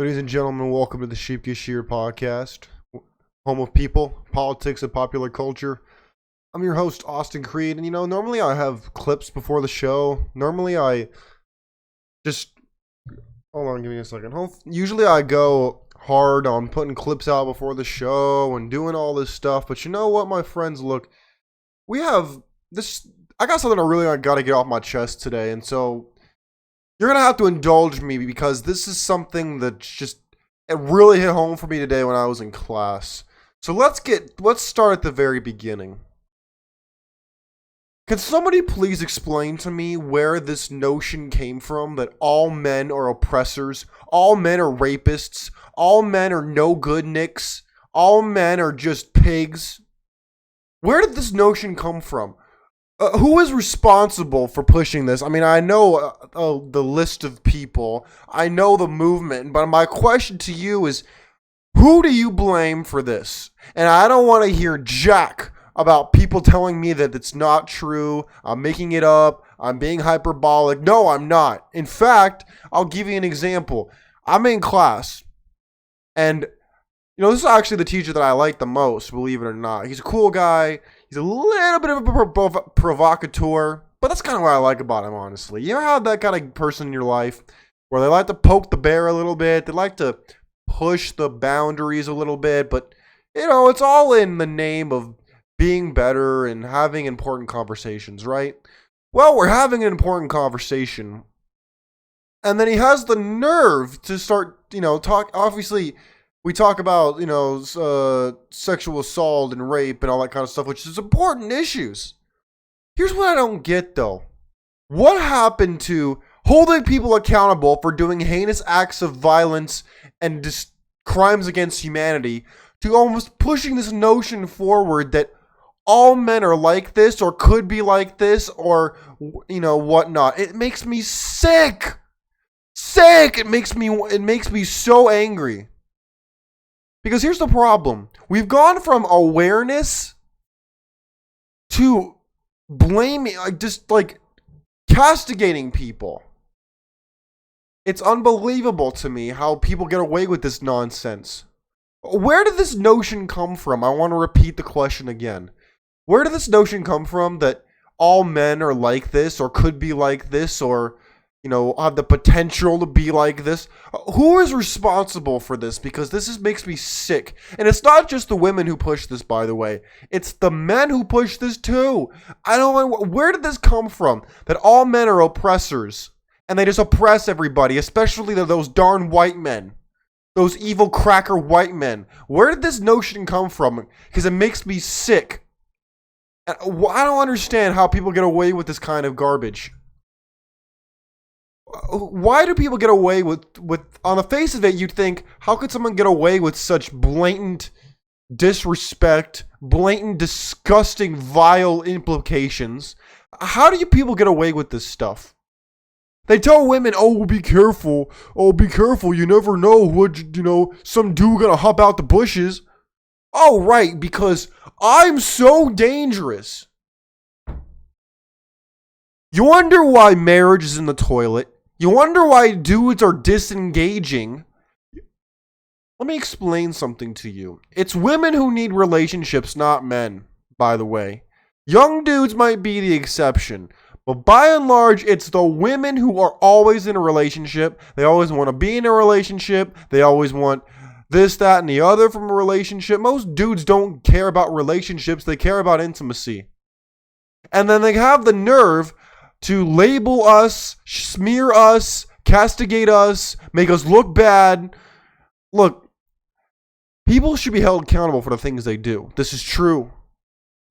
Ladies and gentlemen, welcome to the Sheepkish Shear podcast, home of people, politics, and popular culture. I'm your host, Austin Creed, and normally I have clips before the show. Normally I just, hold on, give me a second. Usually I go hard on putting clips out before the show and doing all this stuff, but you know what, my friends, look, we have this, I got something I really got to get off my chest today, and so you're going to have to indulge me because this is something that it really hit home for me today when I was in class. So let's start at the very beginning. Can somebody please explain to me where this notion came from that all men are oppressors, all men are rapists, all men are no good nicks, all men are just pigs? Where did this notion come from? Who is responsible for pushing this? I mean, I know the list of people. I know the movement. But my question to you is, who do you blame for this? And I don't want to hear jack about people telling me that it's not true. I'm making it up. I'm being hyperbolic. No, I'm not. In fact, I'll give you an example. I'm in class. And, this is actually the teacher that I like the most, believe it or not. He's a cool guy. He's a little bit of a provocateur, but that's kind of what I like about him, honestly. You ever have that kind of person in your life where they like to poke the bear a little bit, they like to push the boundaries a little bit, but, it's all in the name of being better and having important conversations, right? Well, we're having an important conversation, and then he has the nerve to start, talk, obviously. We talk about, sexual assault and rape and all that kind of stuff, which is important issues. Here's what I don't get, though. What happened to holding people accountable for doing heinous acts of violence and crimes against humanity to almost pushing this notion forward that all men are like this or could be like this or, whatnot? It makes me sick. Sick. It makes me so angry. Because here's the problem. We've gone from awareness to blaming, castigating people. It's unbelievable to me how people get away with this nonsense. Where did this notion come from? I want to repeat the question again. Where did this notion come from that all men are like this or could be like this or have the potential to be like this? Who is responsible for this? Because this makes me sick. And it's not just the women who push this, by the way. It's the men who push this too. Where did this come from? That all men are oppressors. And they just oppress everybody, especially those darn white men. Those evil cracker white men. Where did this notion come from? Because it makes me sick. And I don't understand how people get away with this kind of garbage. Why do people get away with on the face of it, you'd think, how could someone get away with such blatant disrespect, blatant, disgusting, vile implications? How do you people get away with this stuff? They tell women, oh, be careful. Oh, be careful. You never know what, some dude gonna hop out the bushes. Oh, right, because I'm so dangerous. You wonder why marriage is in the toilet. You wonder why dudes are disengaging. Let me explain something to you. It's women who need relationships, not men, by the way. Young dudes might be the exception. But by and large, it's the women who are always in a relationship. They always want to be in a relationship. They always want this, that, and the other from a relationship. Most dudes don't care about relationships. They care about intimacy. And then they have the nerve to label us, smear us, castigate us, make us look bad. Look, people should be held accountable for the things they do. This is true.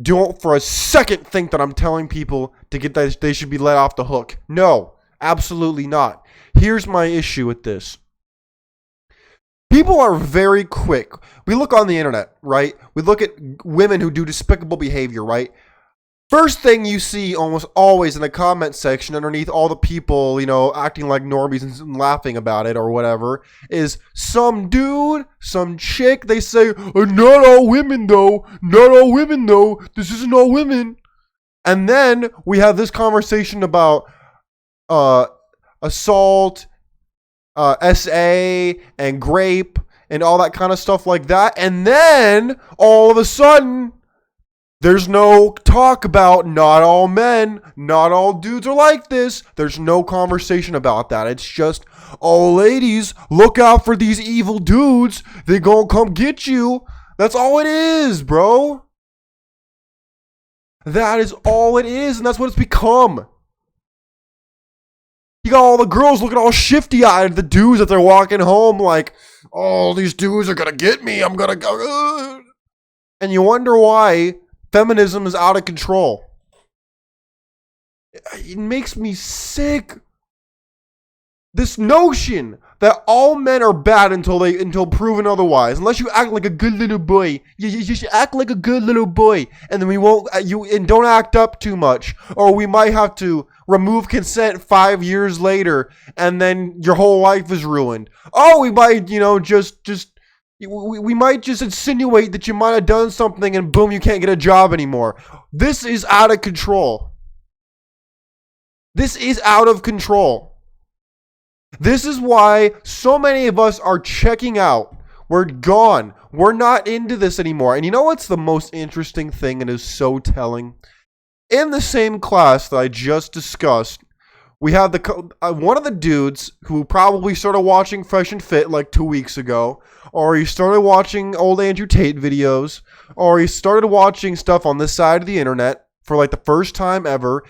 Don't for a second think that I'm telling people that they should be let off the hook. No, absolutely not. Here's my issue with this. People are very quick. We look on the internet, right? We look at women who do despicable behavior, right? First thing you see almost always in the comment section underneath all the people, acting like normies and laughing about it or whatever, is some dude, some chick, they say, not all women though, this isn't all women. And then we have this conversation about assault, SA and grape and all that kind of stuff like that. And then all of a sudden, there's no talk about not all men, not all dudes are like this. There's no conversation about that. It's just, oh, ladies, look out for these evil dudes. They gonna come get you. That's all it is, bro. That is all it is, and that's what it's become. You got all the girls looking all shifty-eyed at the dudes that they're walking home like, oh, these dudes are gonna get me. I'm gonna go. And you wonder why feminism is out of control. It makes me sick. This notion that all men are bad until proven otherwise. Unless you act like a good little boy, you should act like a good little boy, and then we won't. And don't act up too much, or we might have to remove consent 5 years later, and then your whole life is ruined. Oh, we might, we might just insinuate that you might have done something, and boom, you can't get a job anymore. This is out of control. This is out of control. This is why so many of us are checking out. We're gone. We're not into this anymore. And you know what's the most interesting thing and is so telling? In the same class that I just discussed, we have one of the dudes who probably started watching Fresh and Fit like 2 weeks ago, or he started watching old Andrew Tate videos, or he started watching stuff on this side of the internet for like the first time ever.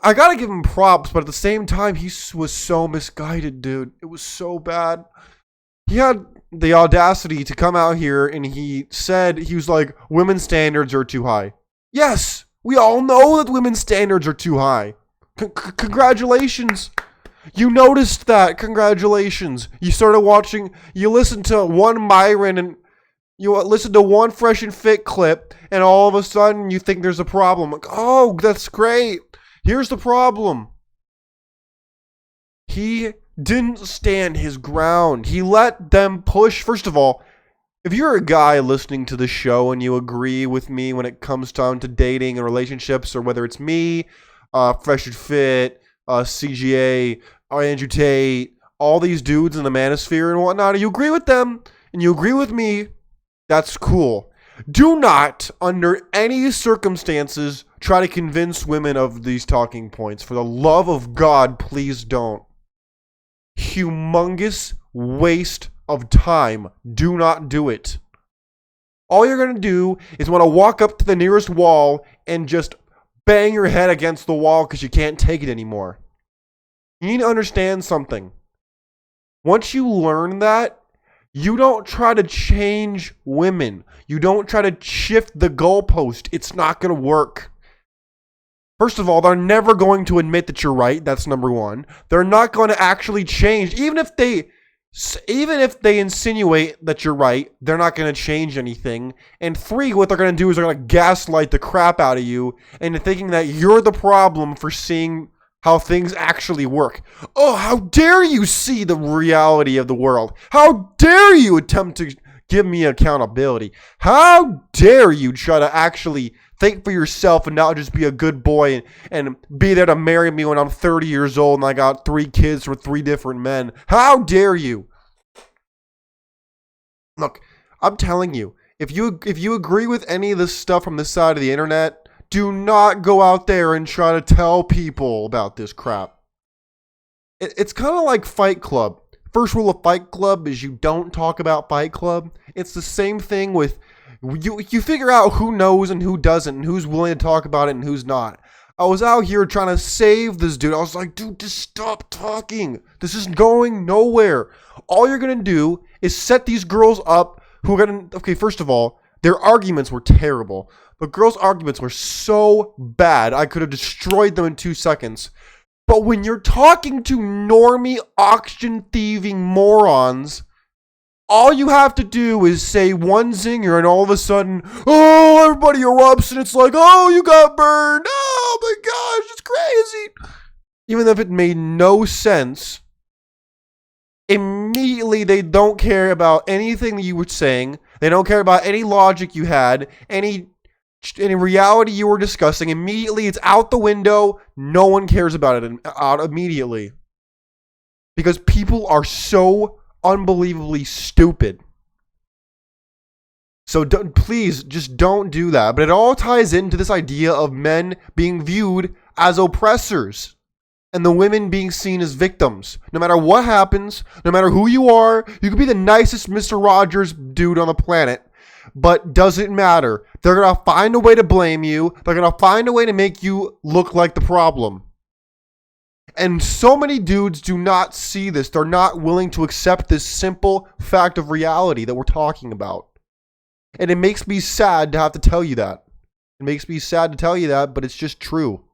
I gotta give him props, but at the same time, he was so misguided, dude. It was so bad. He had the audacity to come out here and he was like, women's standards are too high. Yes, we all know that women's standards are too high. Congratulations. You noticed that. Congratulations. You listened to one Myron and you listen to one Fresh and Fit clip, and all of a sudden you think there's a problem. Like, oh, that's great. Here's the problem. He didn't stand his ground. He let them push. First of all, if you're a guy listening to the show and you agree with me when it comes down to dating and relationships, or whether it's me, Fresh and Fit, CGA, Andrew Tate, all these dudes in the manosphere and whatnot, you agree with them and you agree with me, that's cool. Do not, under any circumstances, try to convince women of these talking points. For the love of God, please don't. Humongous waste of time. Do not do it. All you're going to do is want to walk up to the nearest wall and just bang your head against the wall because you can't take it anymore. You need to understand something. Once you learn that, you don't try to change women. You don't try to shift the goalpost. It's not going to work. First of all, they're never going to admit that you're right. That's number one. They're not going to actually change. Even if they insinuate that you're right, they're not going to change anything. And three, what they're going to do is they're going to gaslight the crap out of you into thinking that you're the problem for seeing how things actually work. Oh, how dare you see the reality of the world? How dare you attempt to give me accountability? How dare you try to actually think for yourself and not just be a good boy and be there to marry me when I'm 30 years old and I got 3 kids from 3 different men? How dare you? Look, I'm telling you, if you agree with any of this stuff from this side of the internet, do not go out there and try to tell people about this crap. It's kind of like Fight Club. First rule of Fight Club is you don't talk about Fight Club. It's the same thing with you figure out who knows and who doesn't and who's willing to talk about it and who's not. I was out here trying to save this dude. I was like, dude, just stop talking. This is going nowhere. All you're going to do is set these girls up who are going to... Okay, first of all, their arguments were terrible. The girls' arguments were so bad, I could have destroyed them in 2 seconds. But when you're talking to normie auction thieving morons, all you have to do is say one zinger and all of a sudden, oh, everybody erupts and it's like, oh, you got burned. Oh my gosh, it's crazy. Even if it made no sense, immediately they don't care about anything that you were saying. They don't care about any logic you had, any reality you were discussing. Immediately it's out the window. No one cares about it out immediately. because people are so unbelievably stupid. So please just don't do that. But it all ties into this idea of men being viewed as oppressors and the women being seen as victims. No matter what happens, no matter who you are, you could be the nicest Mr. Rogers dude on the planet, but doesn't matter. They're going to find a way to blame you. They're going to find a way to make you look like the problem. And so many dudes do not see this. They're not willing to accept this simple fact of reality that we're talking about. And it makes me sad to have to tell you that. It makes me sad to tell you that, but it's just true.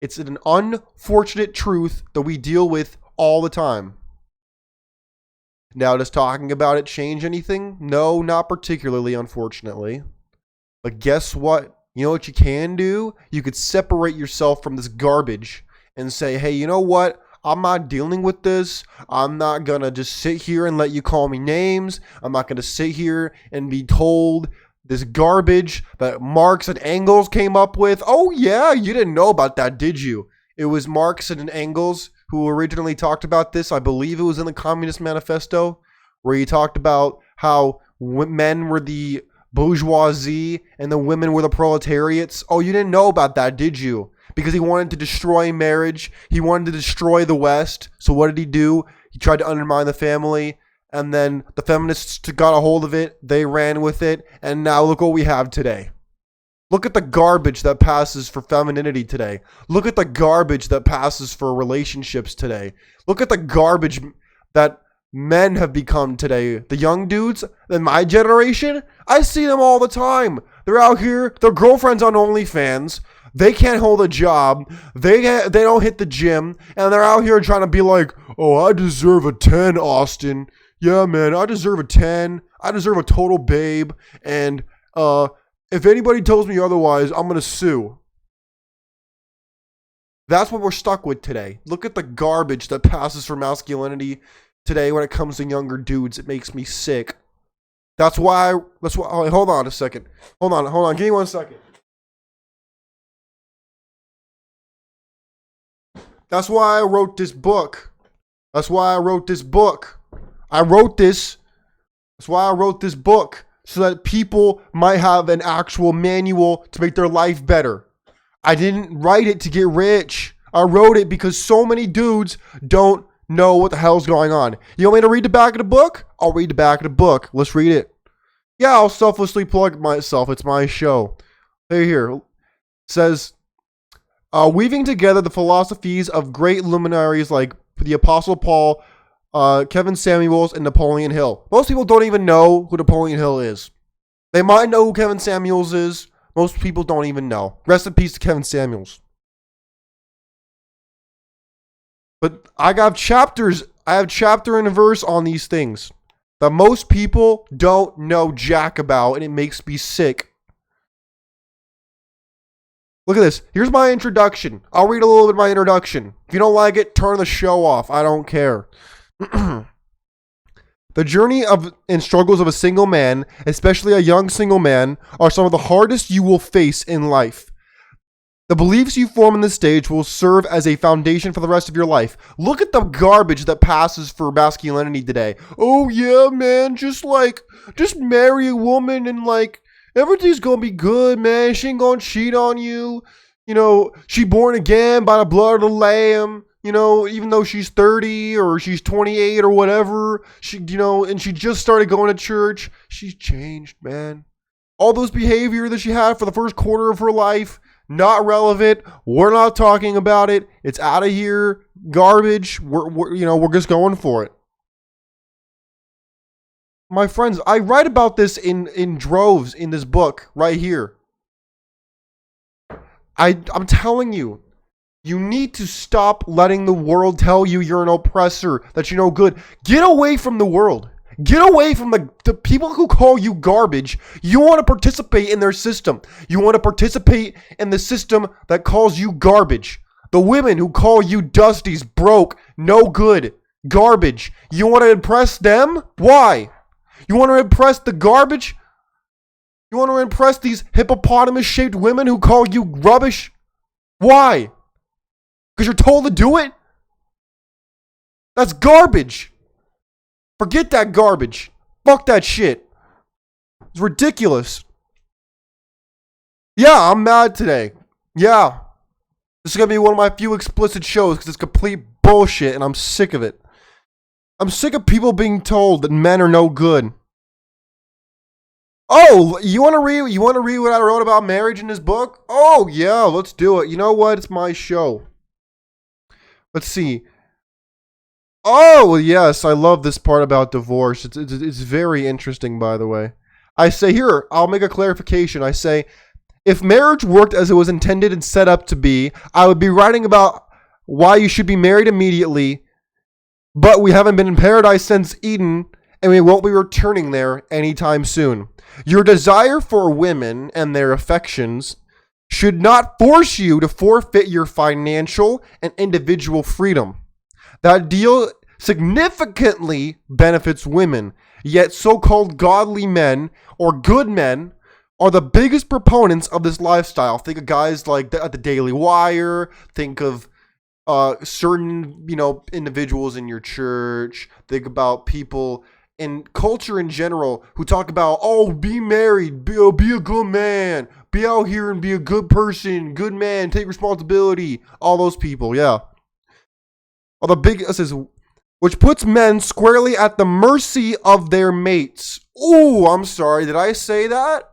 It's an unfortunate truth that we deal with all the time. Now, does talking about it change anything? No, not particularly, unfortunately. But guess what? You know what you can do? You could separate yourself from this garbage and say, hey, you know what? I'm not dealing with this. I'm not going to just sit here and let you call me names. I'm not going to sit here and be told this garbage that Marx and Engles came up with. Oh, yeah, you didn't know about that, did you? It was Marx and Engles who originally talked about this. I believe it was in the Communist Manifesto, where he talked about how men were the bourgeoisie and the women were the proletariats. Oh, you didn't know about that, did you? Because he wanted to destroy marriage. He wanted to destroy the West. So what did he do? He tried to undermine the family. And then the feminists got a hold of it. They ran with it. And now look what we have today. Look at the garbage that passes for femininity today. Look at the garbage that passes for relationships today. Look at the garbage that men have become today. The young dudes in my generation, I see them all the time. They're out here. Their girlfriend's on OnlyFans. They can't hold a job. They don't hit the gym. And they're out here trying to be like, oh, I deserve a 10, Austin. Yeah, man, I deserve a 10. I deserve a total babe. And if anybody tells me otherwise, I'm going to sue. That's what we're stuck with today. Look at the garbage that passes for masculinity today when it comes to younger dudes. It makes me sick. That's why, oh, hold on a second. Hold on. Give me 1 second. That's why I wrote this book. That's why I wrote this book. That's why I wrote this book. So that people might have an actual manual to make their life better. I didn't write it to get rich. I wrote it because so many dudes don't know what the hell's going on. You want me to read the back of the book? I'll read the back of the book. Let's read it. Yeah, I'll selflessly plug myself. It's my show. Here. It says, weaving together the philosophies of great luminaries like the Apostle Paul, Kevin Samuels, and Napoleon Hill. Most people don't even know who Napoleon Hill is. They might know who Kevin Samuels is. Most people don't even know. Rest in peace to Kevin Samuels. But I have chapter and a verse on these things that most people don't know jack about, and it makes me sick. Look at this. Here's my introduction. I'll read a little bit of my introduction. If you don't like it, turn the show off. I don't care. The journey and struggles of a single man, especially a young single man, are some of the hardest you will face in life. The beliefs you form in this stage will serve as a foundation for the rest of your life. Look at the garbage that passes for masculinity today. Oh yeah, man, just marry a woman and everything's gonna be good, man. She ain't gonna cheat on you. You know, she born again by the blood of the lamb. You know, even though she's 30 or she's 28 or whatever, and she just started going to church, she's changed, man. All those behavior that she had for the first quarter of her life, not relevant. We're not talking about it. It's out of here. Garbage. We're just going for it. My friends, I write about this in droves in this book right here. I'm telling you, you need to stop letting the world tell you you're an oppressor, that you're no good. Get away from the world. Get away from the people who call you garbage. You want to participate in their system. You want to participate in the system that calls you garbage. The women who call you dusties, broke, no good, garbage. You want to impress them? Why? You want to impress the garbage? You want to impress these hippopotamus-shaped women who call you rubbish? Why? Because you're told to do it? That's garbage. Forget that garbage. Fuck that shit. It's ridiculous. Yeah, I'm mad today. Yeah. This is going to be one of my few explicit shows because it's complete bullshit and I'm sick of it. I'm sick of people being told that men are no good. Oh, you want to read? You want to read what I wrote about marriage in this book? Oh yeah, let's do it. You know what? It's my show. Let's see. Oh yes, I love this part about divorce. It's very interesting, by the way. I say here, I'll make a clarification. I say, if marriage worked as it was intended and set up to be, I would be writing about why you should be married immediately. But we haven't been in paradise since Eden, and we won't be returning there anytime soon. Your desire for women and their affections should not force you to forfeit your financial and individual freedom. That deal significantly benefits women, yet so-called godly men or good men are the biggest proponents of this lifestyle. Think of guys like at the Daily Wire, think of certain, individuals in your church, think about people in culture in general who talk about, oh, be married, be a good man, be out here and be a good person, good man, take responsibility. All those people, yeah. Well, the big, it says, which puts men squarely at the mercy of their mates. Ooh, I'm sorry, did I say that?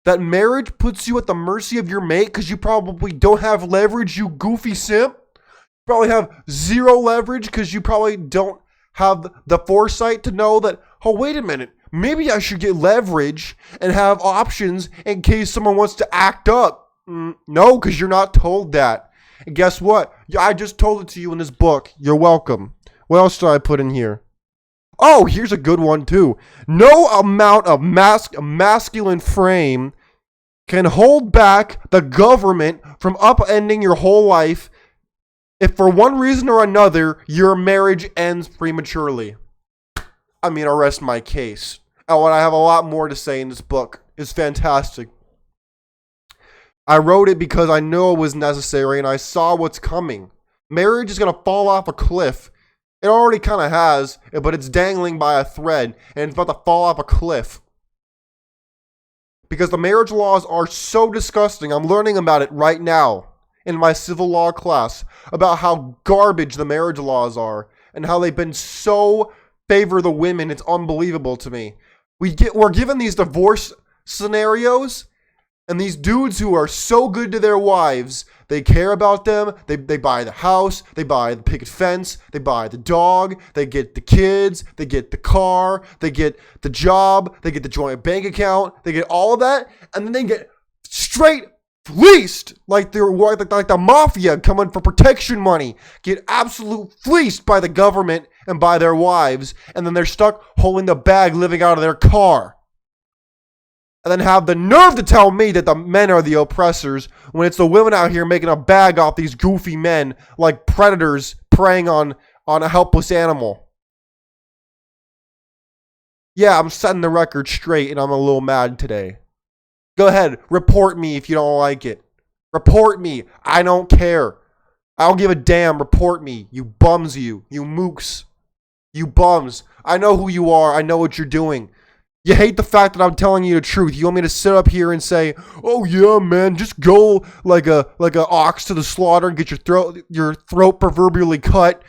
That marriage puts you at the mercy of your mate because you probably don't have leverage, you goofy simp. You probably have zero leverage because you probably don't have the foresight to know that, oh, wait a minute, maybe I should get leverage and have options in case someone wants to act up. No, because you're not told that. And guess what? I just told it to you in this book. You're welcome. What else did I put in here? Oh, here's a good one too. No amount of masculine frame can hold back the government from upending your whole life if for one reason or another your marriage ends prematurely. I mean, I'll rest my case. Oh, and I have a lot more to say in this book. It's fantastic. I wrote it because I know it was necessary and I saw what's coming. Marriage is going to fall off a cliff. It already kind of has, but it's dangling by a thread and it's about to fall off a cliff. Because the marriage laws are so disgusting. I'm learning about it right now in my civil law class about how garbage the marriage laws are and how they've been so favor the women. It's unbelievable to me. We're given these divorce scenarios and these dudes who are so good to their wives, they care about them, they buy the house, they buy the picket fence, they buy the dog, they get the kids, they get the car, they get the job, they get the joint bank account, they get all of that, and then they get straight fleeced like they're like the mafia coming for protection money, get absolute fleeced by the government and by their wives, and then they're stuck holding the bag living out of their car. And then have the nerve to tell me that the men are the oppressors when it's the women out here making a bag off these goofy men like predators preying on a helpless animal. Yeah, I'm setting the record straight and I'm a little mad today. Go ahead, report me if you don't like it. Report me. I don't care. I don't give a damn. Report me. You bums, you mooks. You bums. I know who you are. I know what you're doing. You hate the fact that I'm telling you the truth. You want me to sit up here and say, "Oh yeah, man, just go like a ox to the slaughter and get your throat proverbially cut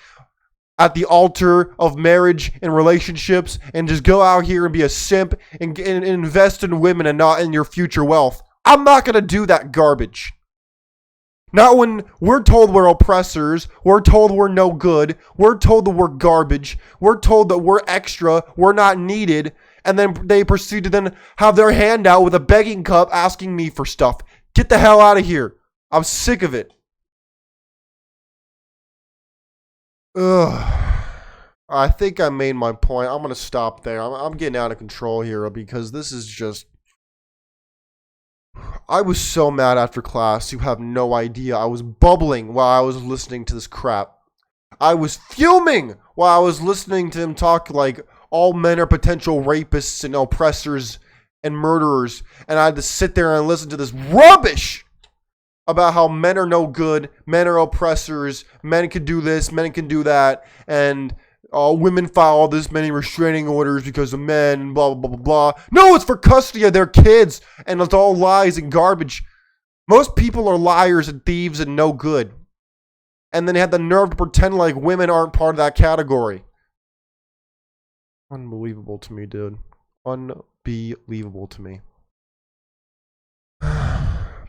at the altar of marriage and relationships, and just go out here and be a simp and invest in women and not in your future wealth." I'm not gonna do that garbage. Not when we're told we're oppressors, we're told we're no good, we're told that we're garbage, we're told that we're extra, we're not needed. And then they proceed to then have their hand out with a begging cup asking me for stuff. Get the hell out of here. I'm sick of it. Ugh. I think I made my point. I'm going to stop there. I'm getting out of control here because this is just... I was so mad after class. You have no idea. I was bubbling while I was listening to this crap. I was fuming while I was listening to him talk like all men are potential rapists and oppressors and murderers. And I had to sit there and listen to this rubbish. about how men are no good, men are oppressors, men can do this, men can do that, and women file this many restraining orders because of men, and blah, blah, blah, blah, blah. No, it's for custody of their kids, and it's all lies and garbage. Most people are liars and thieves and no good. And then they have the nerve to pretend like women aren't part of that category. Unbelievable to me, dude. Unbelievable to me.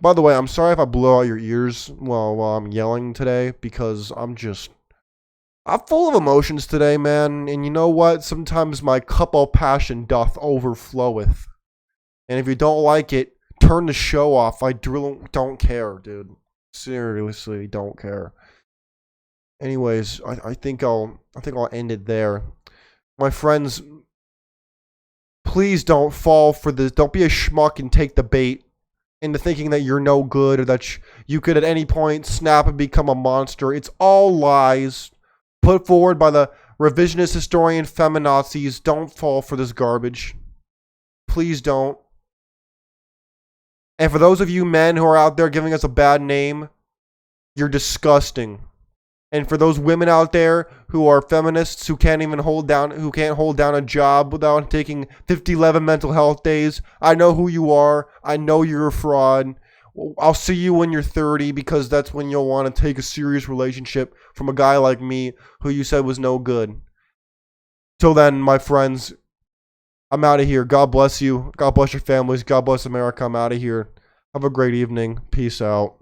By the way, I'm sorry if I blow out your ears while I'm yelling today, because I'm full of emotions today, man. And you know what? Sometimes my cup of passion doth overfloweth. And if you don't like it, turn the show off. I don't care, dude. Seriously, don't care. Anyways, I think I'll end it there. My friends, please don't fall for this. Don't be a schmuck and take the bait into thinking that you're no good or that you could at any point snap and become a monster. It's all lies put forward by the revisionist historian feminazis. Don't fall for this garbage. Please don't. And for those of you men who are out there giving us a bad name, you're disgusting. And for those women out there who are feminists who can't hold down a job without taking 50-11 mental health days, I know who you are. I know you're a fraud. I'll see you when you're 30, because that's when you'll want to take a serious relationship from a guy like me who you said was no good. Till then, my friends, I'm out of here. God bless you. God bless your families. God bless America. I'm out of here. Have a great evening. Peace out.